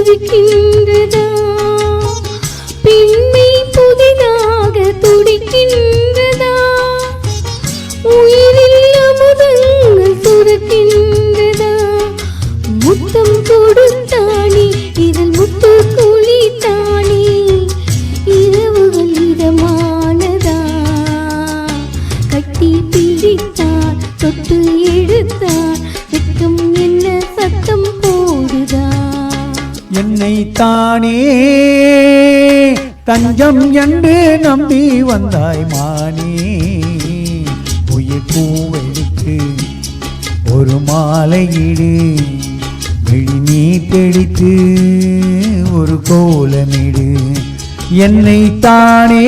இருக்கின்றதா? பெண்மை புதிதாக துடிக்கின்றதா? உயிரில் அமுதங்கள் சுரக்கின்றதா? முத்தம் கொடுத்தானே இதழ் முத்து குளித்தானே, இரவுகள் இதமானதா? கட்டி பிடித்தார் தொட்டு எடுத்தார், வெட்கம் என்ன சத்தம் போடுதா? என்னை தானே தஞ்சம் என்று நம்பி வந்தாய் மானே, உயிர் பூவெடுத்து ஒரு மாலையிடு, விழி நீ தெளித்து ஒரு கோலமிடு. என்னை தானே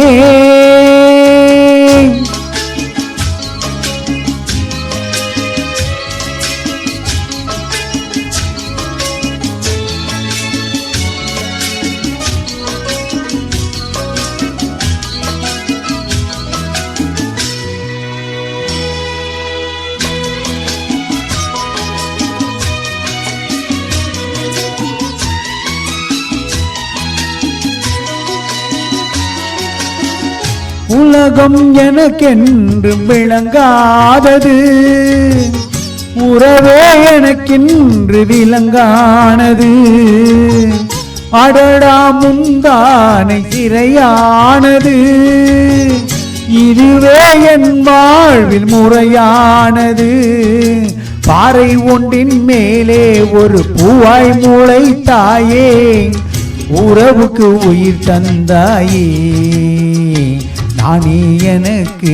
உலகம் எனக்கென்று விளங்காதது, உறவே எனக்கென்று விளங்கானது. அடடா முந்தானை சிறையானது, இதுவே என் வாழ்வில் முறையானது. பாறை ஒன்றின் மேலே ஒரு பூவாய் முளைத்தாயே, உறவுக்கு உயிர் தந்தாயே. நானே எனக்கு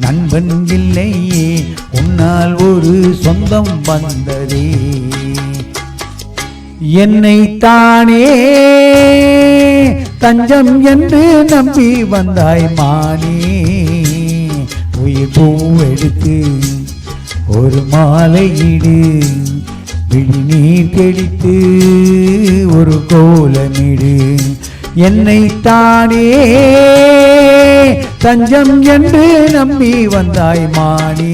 நண்பன் இல்லையே, உன்னால் ஒரு சொந்தம் வந்ததே. என்னை தானே தஞ்சம் என்று நம்பி வந்தாய் மானே, உயிர் பூவெடுத்து ஒரு மாலையிடு, விழி நீர் தெளித்து ஒரு கோலமிடு. என்னை தானே தஞ்சம் என்று நம்பி வந்தாய் மானே.